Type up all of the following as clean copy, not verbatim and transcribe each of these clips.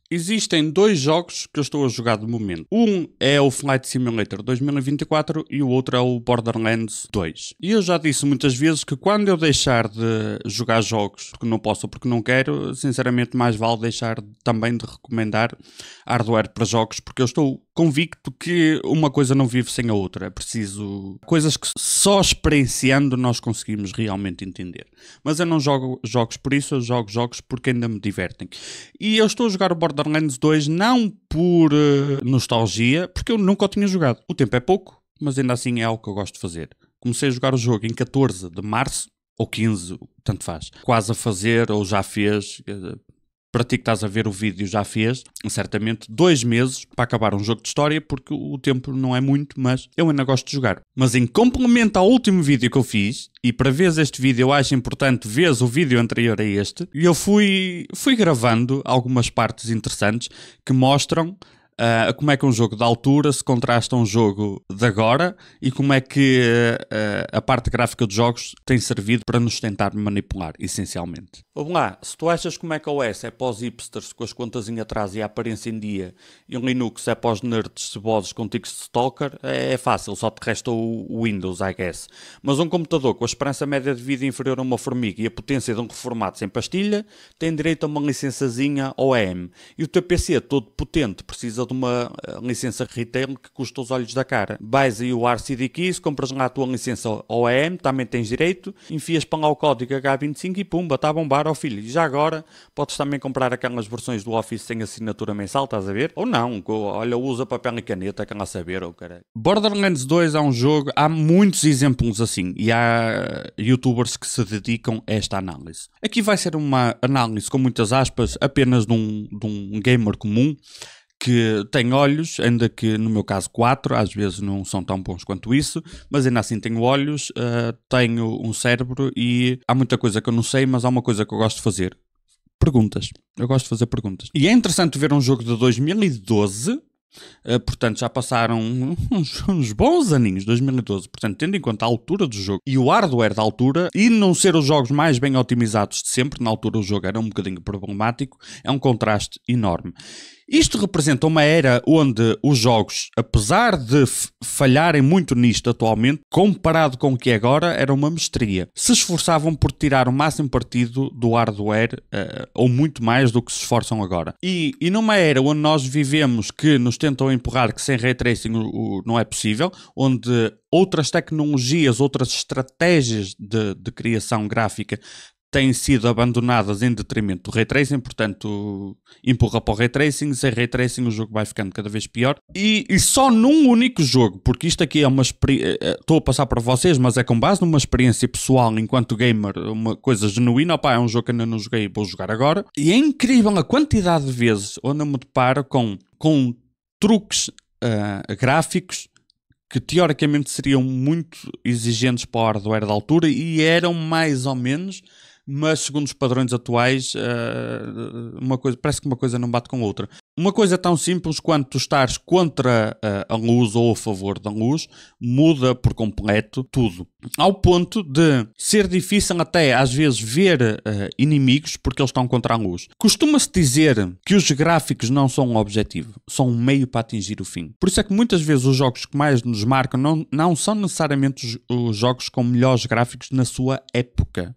Existem dois jogos que eu estou a jogar de momento. Um é o Flight Simulator 2024 e o outro é o Borderlands 2. E eu já disse muitas vezes que quando eu deixar de jogar jogos porque não posso ou porque não quero, sinceramente mais vale deixar também de recomendar hardware para jogos, porque eu estou convicto que uma coisa não vive sem a outra. É preciso coisas que só experienciando nós conseguimos realmente entender. Mas eu não jogo jogos por isso, eu jogo jogos porque ainda me divertem. E eu estou a jogar o Borderlands 2 não por nostalgia, porque eu nunca o tinha jogado. O tempo é pouco, mas ainda assim é algo que eu gosto de fazer. Comecei a jogar o jogo em 14 de março, ou 15, tanto faz. Quase a fazer, ou já fez... Para ti que estás a ver o vídeo já fez, certamente, 2 meses para acabar um jogo de história, porque o tempo não é muito, mas eu ainda gosto de jogar. Mas em complemento ao último vídeo que eu fiz, e para veres este vídeo eu acho importante veres o vídeo anterior a este, e eu fui gravando algumas partes interessantes que mostram como é que um jogo de altura se contrasta a um jogo de agora e como é que a parte gráfica dos jogos tem servido para nos tentar manipular, essencialmente. Vamos lá, se tu achas que o macOS é para os hipsters com as contas em atraso e a aparência em dia e o Linux é para os nerds cebosos com tics de stalker, é fácil, só te resta o Windows, I guess. Mas um computador com a esperança média de vida inferior a uma formiga e a potência de um reformado sem pastilha tem direito a uma licençazinha OEM. E o teu PC todo potente precisa de uma licença retail que custa os olhos da cara. Vais aí o RCD Keys, compras lá a tua licença OEM, também tens direito, enfias para lá o código H25 e pumba, está a bombar, ó filho. E já agora, podes também comprar aquelas versões do Office sem assinatura mensal, estás a ver? Ou não, olha, usa papel e caneta, quer lá saber, ou caralho. Borderlands 2 é um jogo, há muitos exemplos assim, e há youtubers que se dedicam a esta análise. Aqui vai ser uma análise, com muitas aspas, apenas de um gamer comum, que tem olhos, ainda que no meu caso 4, às vezes não são tão bons quanto isso, mas ainda assim tenho olhos, tenho um cérebro e há muita coisa que eu não sei, mas há uma coisa que eu gosto de fazer. Perguntas. Eu gosto de fazer perguntas. E é interessante ver um jogo de 2012... portanto já passaram uns bons aninhos, 2012, portanto tendo em conta a altura do jogo e o hardware da altura e não ser os jogos mais bem otimizados de sempre, na altura o jogo era um bocadinho problemático, é um contraste enorme. Isto representa uma era onde os jogos, apesar de falharem muito nisto atualmente, comparado com o que é agora, era uma mestria. Se esforçavam por tirar o máximo partido do hardware, ou muito mais do que se esforçam agora. E numa era onde nós vivemos que nos tentam empurrar que sem Ray Tracing não é possível, onde outras tecnologias, outras estratégias de criação gráfica têm sido abandonadas em detrimento do Ray Tracing, portanto empurra para o Ray Tracing, sem Ray Tracing o jogo vai ficando cada vez pior, e só num único jogo, porque isto aqui é uma estou a passar para vocês, mas é com base numa experiência pessoal enquanto gamer, uma coisa genuína, opá, é um jogo que ainda não joguei e vou jogar agora, e é incrível a quantidade de vezes onde eu me deparo com truques gráficos que teoricamente seriam muito exigentes para o hardware da altura e eram mais ou menos, mas segundo os padrões atuais, parece que uma coisa não bate com a outra. Uma coisa tão simples quanto tu estares contra a luz ou a favor da luz, muda por completo tudo. Ao ponto de ser difícil até às vezes ver inimigos porque eles estão contra a luz. Costuma-se dizer que os gráficos não são um objetivo, são um meio para atingir o fim. Por isso é que muitas vezes os jogos que mais nos marcam não são necessariamente os jogos com melhores gráficos na sua época.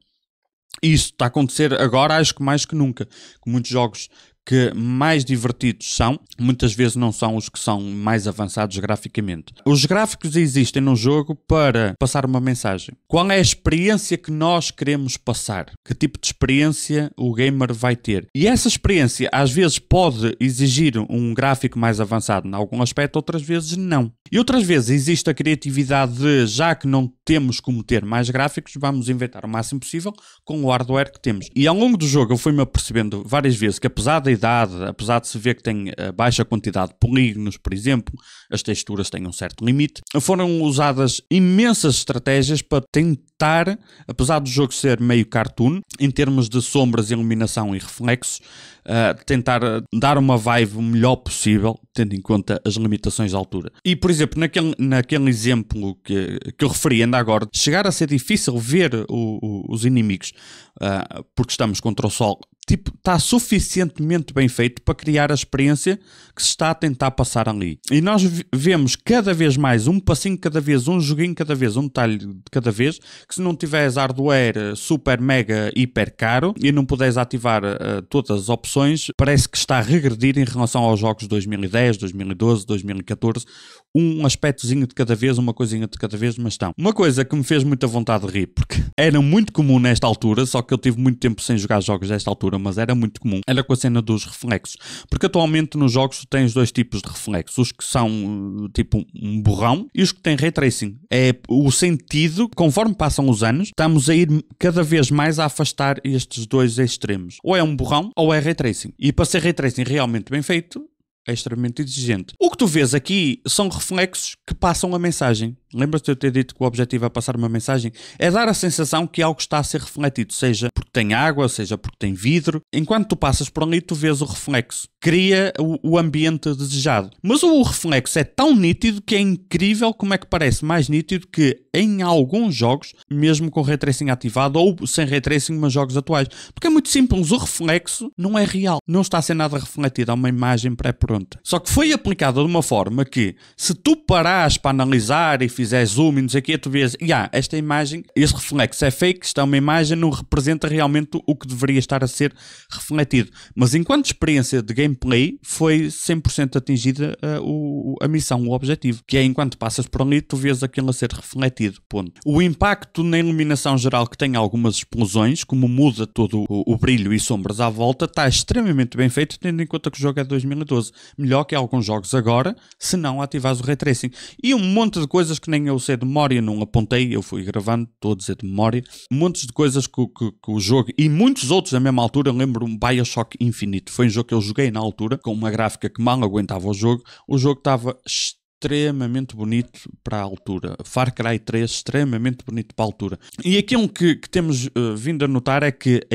Isso está a acontecer agora, acho que mais que nunca. Com muitos jogos que mais divertidos são, muitas vezes não são os que são mais avançados graficamente. Os gráficos existem no jogo para passar uma mensagem. Qual é a experiência que nós queremos passar? Que tipo de experiência o gamer vai ter? E essa experiência às vezes pode exigir um gráfico mais avançado em algum aspecto, outras vezes não. E outras vezes existe a criatividade de, já que não temos como ter mais gráficos, vamos inventar o máximo possível com o hardware que temos. E ao longo do jogo eu fui-me apercebendo várias vezes que apesar da idade, apesar de se ver que tem baixa quantidade de polígonos, por exemplo, as texturas têm um certo limite, foram usadas imensas estratégias para tentar, apesar do jogo ser meio cartoon, em termos de sombras, iluminação e reflexos, tentar dar uma vibe o melhor possível, tendo em conta as limitações da altura. E, por exemplo, naquele exemplo que eu referi ainda agora, chegar a ser difícil ver os inimigos, porque estamos contra o sol, tipo, está suficientemente bem feito para criar a experiência que se está a tentar passar ali. E nós vemos cada vez mais, um passinho cada vez, um joguinho cada vez, um detalhe de cada vez, que se não tiveres hardware super, mega, hiper caro e não puderes ativar todas as opções, parece que está a regredir em relação aos jogos de 2010, 2012, 2014, um aspectozinho de cada vez, uma coisinha de cada vez, mas estão. Uma coisa que me fez muita vontade de rir, porque era muito comum nesta altura, só que eu tive muito tempo sem jogar jogos desta altura, mas era muito comum, era com a cena dos reflexos. Porque atualmente nos jogos tu tens dois tipos de reflexos, os que são tipo um borrão e os que têm ray tracing. É o sentido, conforme passam os anos, estamos a ir cada vez mais a afastar estes dois extremos. Ou é um borrão ou é ray tracing. E para ser ray tracing realmente bem feito, é extremamente exigente. O que tu vês aqui são reflexos que passam a mensagem. Lembras-te de eu ter dito que o objetivo é passar uma mensagem? É dar a sensação que algo está a ser refletido, seja porque tem água, seja porque tem vidro. Enquanto tu passas por ali, tu vês o reflexo. Cria o ambiente desejado. Mas o reflexo é tão nítido que é incrível como é que parece mais nítido que em alguns jogos, mesmo com ray tracing ativado ou sem ray tracing, mas jogos atuais. Porque é muito simples, o reflexo não é real. Não está a ser nada refletido, é uma imagem pré-pronta. Só que foi aplicado de uma forma que, se tu parares para analisar e fizeres zoom e não sei o quê, tu vês, esta imagem, este reflexo é fake, esta é uma imagem, não representa realmente o que deveria estar a ser refletido. Mas enquanto experiência de gameplay, foi 100% atingida a missão, o objetivo. Que é, enquanto passas por ali, tu vês aquilo a ser refletido. Ponto. O impacto na iluminação geral, que tem algumas explosões, como muda todo o brilho e sombras à volta, está extremamente bem feito, tendo em conta que o jogo é de 2012. Melhor que alguns jogos agora, se não ativares o ray tracing. E um monte de coisas que nem eu sei de memória, não apontei, eu fui gravando, estou a dizer de memória, montes de coisas que o jogo, e muitos outros na mesma altura, lembro um BioShock Infinite, foi um jogo que eu joguei na altura, com uma gráfica que mal aguentava o jogo estava extremamente bonito para a altura. Far Cry 3, extremamente bonito para a altura. E aquilo que temos vindo a notar é que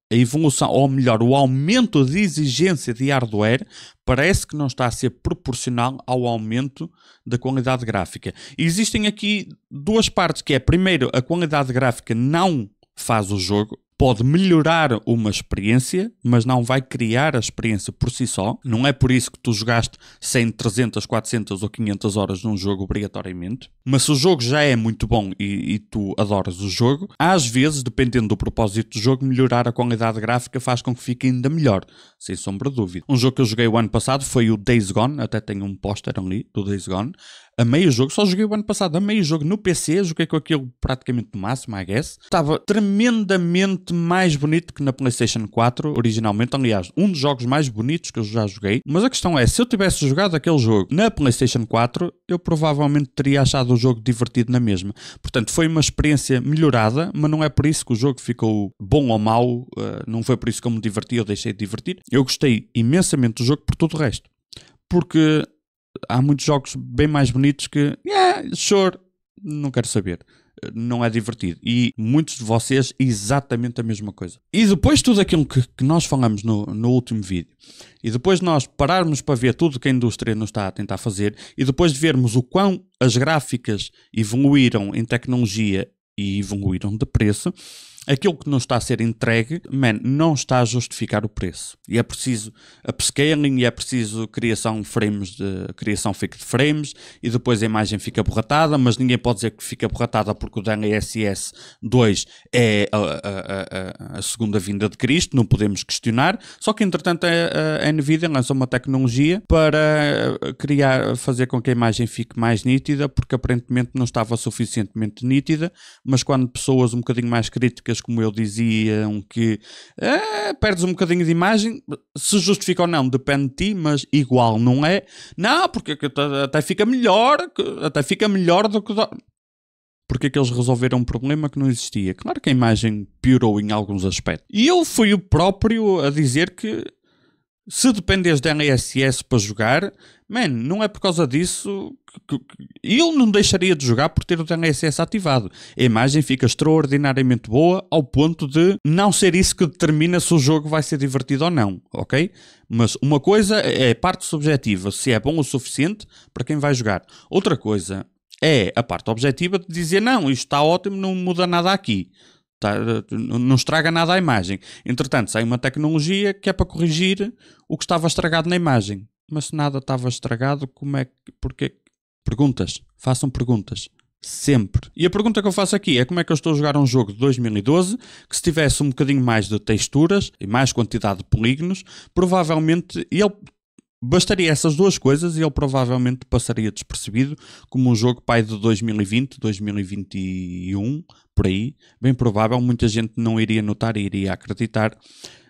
a evolução, ou melhor, o aumento de exigência de hardware parece que não está a ser proporcional ao aumento da qualidade gráfica. E existem aqui duas partes, que é, primeiro, a qualidade gráfica não faz o jogo, pode melhorar uma experiência, mas não vai criar a experiência por si só. Não é por isso que tu jogaste 100, 300, 400 ou 500 horas num jogo obrigatoriamente. Mas se o jogo já é muito bom e tu adoras o jogo, às vezes, dependendo do propósito do jogo, melhorar a qualidade gráfica faz com que fique ainda melhor, sem sombra de dúvida. Um jogo que eu joguei o ano passado foi o Days Gone, até tenho um póster ali do Days Gone. Amei o jogo, só joguei o ano passado, amei o jogo no PC, joguei com aquilo praticamente no máximo, I guess. Estava tremendamente mais bonito que na PlayStation 4, originalmente. Aliás, um dos jogos mais bonitos que eu já joguei. Mas a questão é, se eu tivesse jogado aquele jogo na PlayStation 4, eu provavelmente teria achado o jogo divertido na mesma. Portanto, foi uma experiência melhorada, mas não é por isso que o jogo ficou bom ou mau, não foi por isso que eu me diverti ou deixei de divertir. Eu gostei imensamente do jogo por todo o resto. Porque há muitos jogos bem mais bonitos que, sure, não quero saber. Não é divertido. E muitos de vocês exatamente a mesma coisa. E depois de tudo aquilo que nós falamos no último vídeo, e depois de nós pararmos para ver tudo que a indústria nos está a tentar fazer, e depois de vermos o quão as gráficas evoluíram em tecnologia e evoluíram de preço, aquilo que não está a ser entregue, não está a justificar o preço. E é preciso upscaling, e é preciso criação fake de frames, e depois a imagem fica borratada, mas ninguém pode dizer que fica borratada porque o DLSS 2 é a segunda vinda de Cristo, não podemos questionar. Só que, entretanto, a Nvidia lançou uma tecnologia para fazer com que a imagem fique mais nítida, porque aparentemente não estava suficientemente nítida, mas quando pessoas um bocadinho mais críticas como eu diziam que perdes um bocadinho de imagem, se justifica ou não depende de ti, mas igual não é. Não, porque até fica melhor do que... Porque é que eles resolveram um problema que não existia? Claro que a imagem piorou em alguns aspectos. E eu fui o próprio a dizer que se dependes da NSS para jogar, não é por causa disso que eu não deixaria de jogar por ter o DLSS ativado. A imagem fica extraordinariamente boa ao ponto de não ser isso que determina se o jogo vai ser divertido ou não, ok? Mas uma coisa é a parte subjetiva, se é bom o suficiente para quem vai jogar. Outra coisa é a parte objetiva de dizer não, isto está ótimo, não muda nada aqui. Não estraga nada a imagem. Entretanto, sai uma tecnologia que é para corrigir o que estava estragado na imagem. Mas se nada estava estragado, como é que... Porquê? Perguntas. Façam perguntas. Sempre. E a pergunta que eu faço aqui é como é que eu estou a jogar um jogo de 2012 que se tivesse um bocadinho mais de texturas e mais quantidade de polígonos, provavelmente ele... Bastaria essas duas coisas e ele provavelmente passaria despercebido como um jogo pai de 2020, 2021, por aí. Bem provável, muita gente não iria notar e iria acreditar.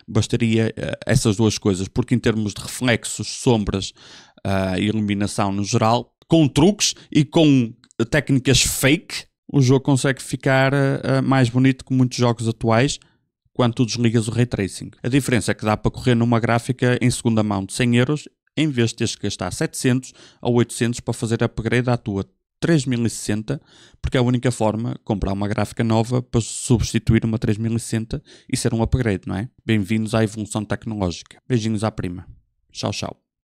Bastaria essas duas coisas, porque em termos de reflexos, sombras e iluminação no geral, com truques e com técnicas fake, o jogo consegue ficar mais bonito que muitos jogos atuais quando tu desligas o Ray Tracing. A diferença é que dá para correr numa gráfica em segunda mão de 100 euros, em vez de teres que gastar 700 ou 800 para fazer upgrade à tua 3060, porque é a única forma comprar uma gráfica nova para substituir uma 3060 e ser um upgrade, não é? Bem-vindos à evolução tecnológica. Beijinhos à prima. Tchau, tchau.